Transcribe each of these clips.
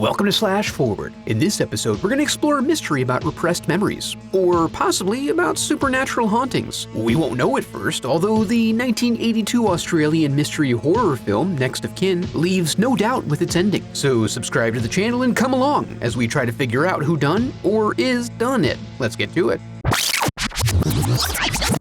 Welcome to Slash Forward. In this episode, we're going to explore a mystery about repressed memories, or possibly about supernatural hauntings. We won't know at first, although the 1982 Australian mystery horror film Next of Kin leaves no doubt with its ending. So subscribe to the channel and come along as we try to figure out who done or is done it. Let's get to it.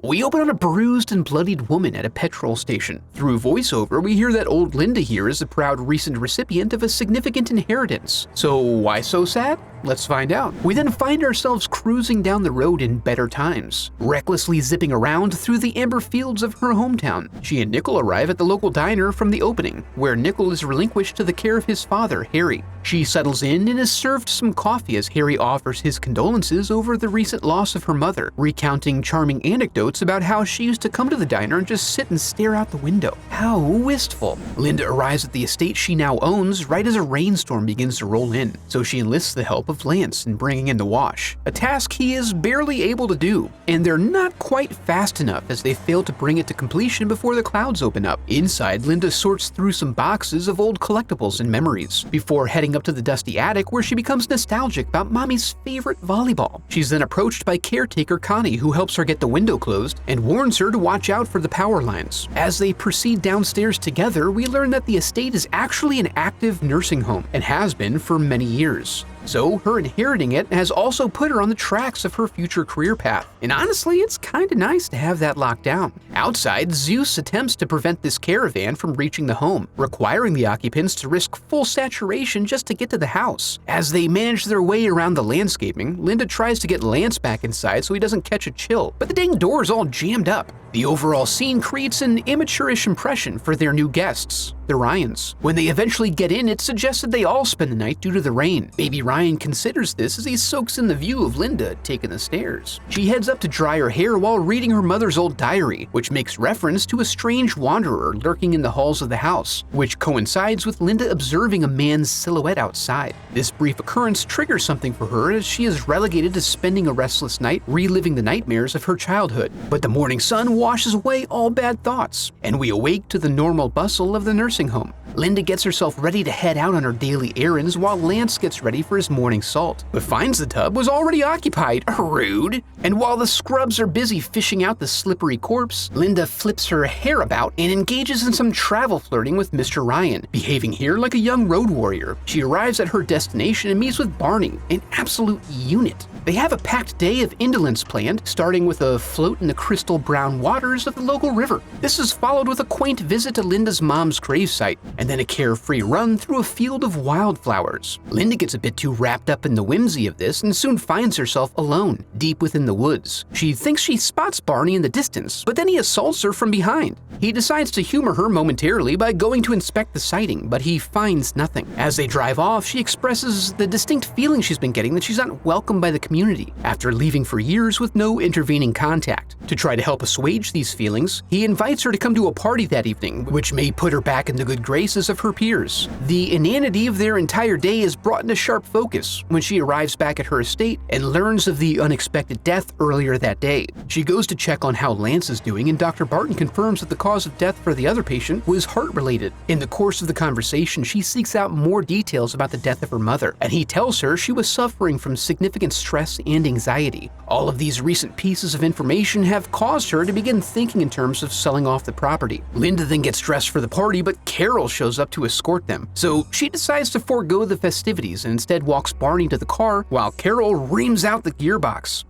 We open on a bruised and bloodied woman at a petrol station. Through voiceover, we hear that old Linda here is a proud recent recipient of a significant inheritance. So why so sad? Let's find out. We then find ourselves cruising down the road in better times, recklessly zipping around through the amber fields of her hometown. She and Nickel arrive at the local diner from the opening, where Nickel is relinquished to the care of his father, Harry. She settles in and is served some coffee as Harry offers his condolences over the recent loss of her mother, recounting charming anecdotes about how she used to come to the diner and just sit and stare out the window. How wistful. Linda arrives at the estate she now owns right as a rainstorm begins to roll in, so she enlists the help of Lance in bringing in the wash, a task he is barely able to do, and they're not quite fast enough as they fail to bring it to completion before the clouds open up. Inside, Linda sorts through some boxes of old collectibles and memories, before heading up to the dusty attic where she becomes nostalgic about Mommy's favorite volleyball. She's then approached by caretaker Connie, who helps her get the window closed and warns her to watch out for the power lines. As they proceed downstairs together, we learn that the estate is actually an active nursing home and has been for many years. So her inheriting it has also put her on the tracks of her future career path. And honestly, it's kinda nice to have that locked down. Outside, Zeus attempts to prevent this caravan from reaching the home, requiring the occupants to risk full saturation just to get to the house. As they manage their way around the landscaping, Linda tries to get Lance back inside so he doesn't catch a chill, but the dang door is all jammed up. The overall scene creates an amateurish impression for their new guests, the Ryans. When they eventually get in, it's suggested they all spend the night due to the rain. Baby Ryan considers this as he soaks in the view of Linda taking the stairs. She heads up to dry her hair while reading her mother's old diary, which makes reference to a strange wanderer lurking in the halls of the house, which coincides with Linda observing a man's silhouette outside. This brief occurrence triggers something for her as she is relegated to spending a restless night reliving the nightmares of her childhood. But the morning sun washes away all bad thoughts, and we awake to the normal bustle of the nursing home. Linda gets herself ready to head out on her daily errands while Lance gets ready for his morning salt, but finds the tub was already occupied. Rude. And while the scrubs are busy fishing out the slippery corpse, Linda flips her hair about and engages in some travel flirting with Mr. Ryan, behaving here like a young road warrior. She arrives at her destination and meets with Barney, an absolute unit. They have a packed day of indolence planned, starting with a float in the crystal brown waters of the local river. This is followed with a quaint visit to Linda's mom's gravesite, and then a carefree run through a field of wildflowers. Linda gets a bit too wrapped up in the whimsy of this and soon finds herself alone, deep within the woods. She thinks she spots Barney in the distance, but then he assaults her from behind. He decides to humor her momentarily by going to inspect the sighting, but he finds nothing. As they drive off, she expresses the distinct feeling she's been getting that she's not welcomed by the community, after leaving for years with no intervening contact. To try to help assuage these feelings, he invites her to come to a party that evening, which may put her back in the good graces of her peers. The inanity of their entire day is brought into sharp focus when she arrives back at her estate and learns of the unexpected death earlier that day. She goes to check on how Lance is doing, and Dr. Barton confirms that the cause of death for the other patient was heart-related. In the course of the conversation, she seeks out more details about the death of her mother, and he tells her she was suffering from significant stress and anxiety. All of these recent pieces of information have caused her to begin thinking in terms of selling off the property. Linda then gets dressed for the party, but Carol shows up to escort them, so she decides to forego the festivities and instead walks Barney to the car while Carol reams out the gearbox.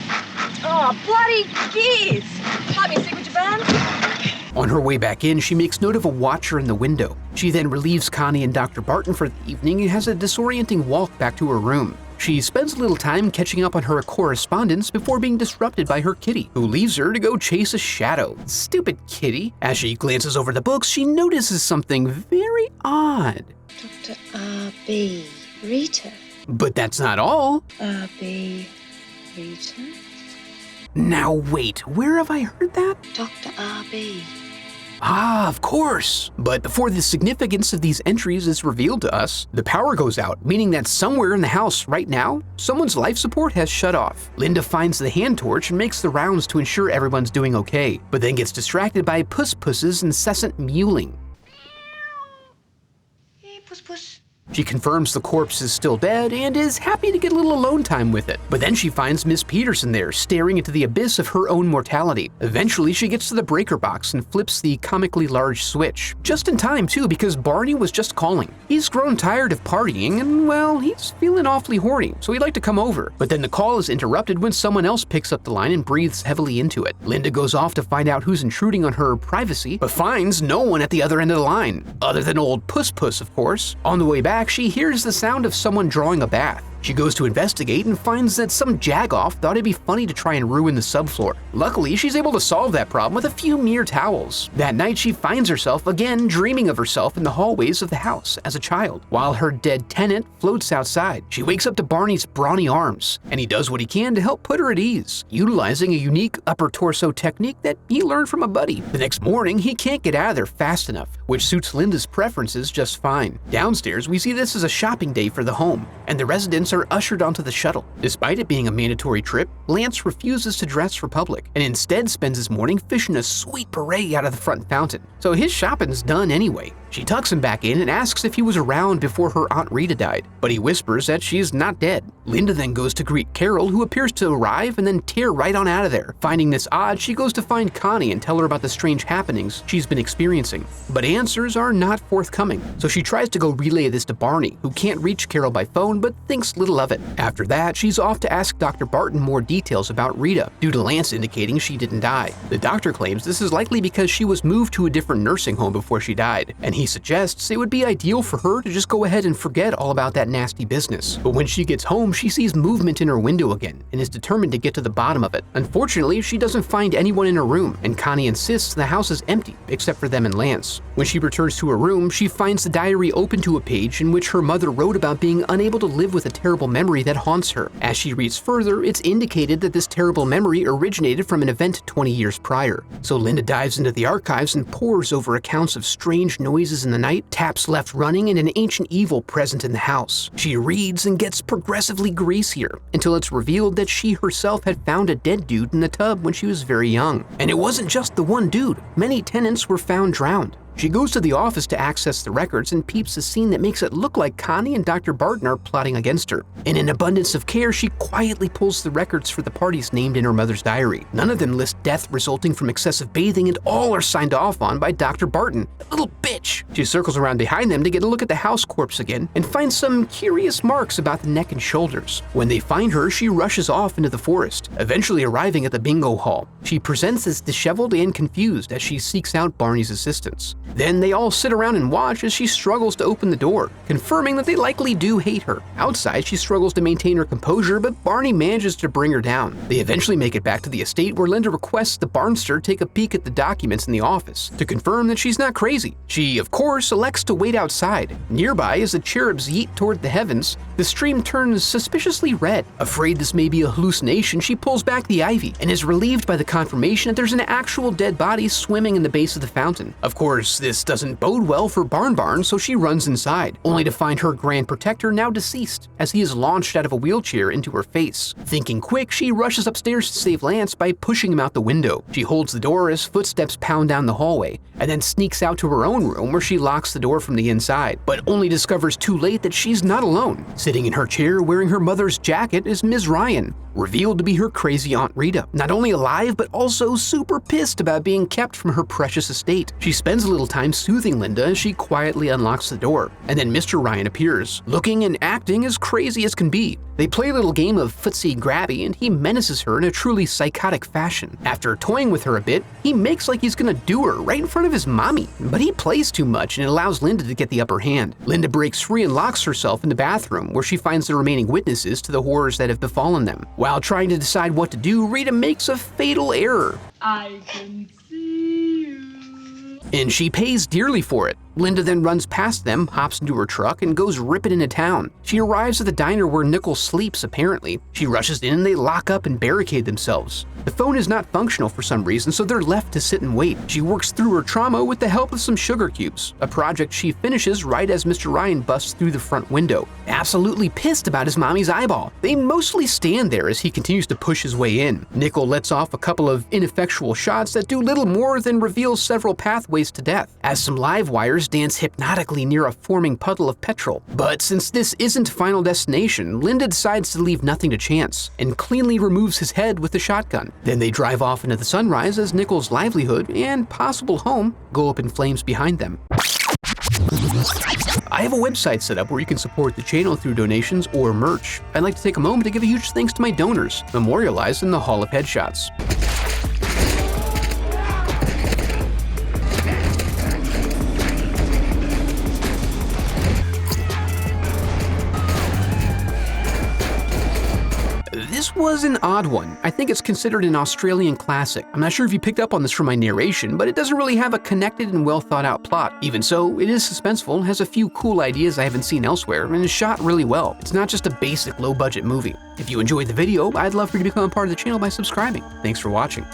Oh, bloody gears! Might be sick with your band. On her way back in, she makes note of a watcher in the window. She then relieves Connie and Dr. Barton for the evening and has a disorienting walk back to her room. She spends a little time catching up on her correspondence before being disrupted by her kitty, who leaves her to go chase a shadow. Stupid kitty. As she glances over the books, she notices something very odd. Dr. R.B. Rita. But that's not all. R.B. Rita? Now wait, where have I heard that? Dr. R.B. Ah, of course! But before the significance of these entries is revealed to us, the power goes out, meaning that somewhere in the house right now, someone's life support has shut off. Linda finds the hand torch and makes the rounds to ensure everyone's doing okay, but then gets distracted by Puss Puss's incessant mewling. Hey, Puss Puss. She confirms the corpse is still dead and is happy to get a little alone time with it. But then she finds Miss Peterson there, staring into the abyss of her own mortality. Eventually, she gets to the breaker box and flips the comically large switch. Just in time, too, because Barney was just calling. He's grown tired of partying and, well, he's feeling awfully horny, so he'd like to come over. But then the call is interrupted when someone else picks up the line and breathes heavily into it. Linda goes off to find out who's intruding on her privacy, but finds no one at the other end of the line, other than old Puss Puss, of course. On the way back, she hears the sound of someone drawing a bath. She goes to investigate and finds that some jagoff thought it'd be funny to try and ruin the subfloor. Luckily, she's able to solve that problem with a few mere towels. That night, she finds herself again dreaming of herself in the hallways of the house as a child, while her dead tenant floats outside. She wakes up to Barney's brawny arms, and he does what he can to help put her at ease, utilizing a unique upper torso technique that he learned from a buddy. The next morning, he can't get out of there fast enough, which suits Linda's preferences just fine. Downstairs, we see this as a shopping day for the home, and the residents are ushered onto the shuttle. Despite it being a mandatory trip, Lance refuses to dress for public and instead spends his morning fishing a sweet beret out of the front fountain. So his shopping's done anyway. She tucks him back in and asks if he was around before her Aunt Rita died, but he whispers that she's not dead. Linda then goes to greet Carol, who appears to arrive and then tear right on out of there. Finding this odd, she goes to find Connie and tell her about the strange happenings she's been experiencing. But answers are not forthcoming, so she tries to go relay this to Barney, who can't reach Carol by phone but thinks little of it. After that, she's off to ask Dr. Barton more details about Rita, due to Lance indicating she didn't die. The doctor claims this is likely because she was moved to a different nursing home before she died, and he suggests it would be ideal for her to just go ahead and forget all about that nasty business. But when she gets home, she sees movement in her window again and is determined to get to the bottom of it. Unfortunately, she doesn't find anyone in her room, and Connie insists the house is empty except for them and Lance. When she returns to her room, she finds the diary open to a page in which her mother wrote about being unable to live with a terrible memory that haunts her. As she reads further, it's indicated that this terrible memory originated from an event 20 years prior. So Linda dives into the archives and pores over accounts of strange noises in the night, taps left running, and an ancient evil present in the house. She reads and gets progressively greasier until it's revealed that she herself had found a dead dude in the tub when she was very young. And it wasn't just the one dude. Many tenants were found drowned. She goes to the office to access the records and peeps a scene that makes it look like Connie and Dr. Barton are plotting against her. In an abundance of care, she quietly pulls the records for the parties named in her mother's diary. None of them list death resulting from excessive bathing, and all are signed off on by Dr. Barton, a little bitch. She circles around behind them to get a look at the house corpse again and finds some curious marks about the neck and shoulders. When they find her, she rushes off into the forest, eventually arriving at the bingo hall. She presents as disheveled and confused as she seeks out Barney's assistance. Then they all sit around and watch as she struggles to open the door, confirming that they likely do hate her. Outside, she struggles to maintain her composure, but Barney manages to bring her down. They eventually make it back to the estate, where Linda requests the barnster take a peek at the documents in the office to confirm that she's not crazy. She, of course, elects to wait outside. Nearby, as the cherubs yeet toward the heavens, the stream turns suspiciously red. Afraid this may be a hallucination, she pulls back the ivy and is relieved by the confirmation that there's an actual dead body swimming in the base of the fountain. Of course, this doesn't bode well for Barn, so she runs inside, only to find her grand protector now deceased, as he is launched out of a wheelchair into her face. Thinking quick, she rushes upstairs to save Lance by pushing him out the window. She holds the door as footsteps pound down the hallway, and then sneaks out to her own room, where she locks the door from the inside, but only discovers too late that she's not alone. Sitting in her chair wearing her mother's jacket is Ms. Ryan, revealed to be her crazy Aunt Rita, not only alive but also super pissed about being kept from her precious estate. She spends a little time soothing Linda as she quietly unlocks the door, and then Mr. Ryan appears, looking and acting as crazy as can be. They play a little game of footsie-grabby, and he menaces her in a truly psychotic fashion. After toying with her a bit, he makes like he's gonna do her right in front of his mommy, but he plays too much and it allows Linda to get the upper hand. Linda breaks free and locks herself in the bathroom, where she finds the remaining witnesses to the horrors that have befallen them. While trying to decide what to do, Rita makes a fatal error. I can see you. And she pays dearly for it. Linda then runs past them, hops into her truck, and goes ripping into town. She arrives at the diner where Nickel sleeps, apparently. She rushes in and they lock up and barricade themselves. The phone is not functional for some reason, so they're left to sit and wait. She works through her trauma with the help of some sugar cubes, a project she finishes right as Mr. Ryan busts through the front window, absolutely pissed about his mommy's eyeball. They mostly stand there as he continues to push his way in. Nickel lets off a couple of ineffectual shots that do little more than reveal several pathways noise to death, as some live wires dance hypnotically near a forming puddle of petrol. But since this isn't Final Destination, Linda decides to leave nothing to chance, and cleanly removes his head with the shotgun. Then they drive off into the sunrise as Nickel's livelihood and possible home go up in flames behind them. I have a website set up where you can support the channel through donations or merch. I'd like to take a moment to give a huge thanks to my donors, memorialized in the Hall of Headshots. This was an odd one. I think it's considered an Australian classic. I'm not sure if you picked up on this from my narration, but it doesn't really have a connected and well thought out plot. Even so, it is suspenseful, has a few cool ideas I haven't seen elsewhere, and is shot really well. It's not just a basic low budget movie. If you enjoyed the video, I'd love for you to become a part of the channel by subscribing. Thanks for watching.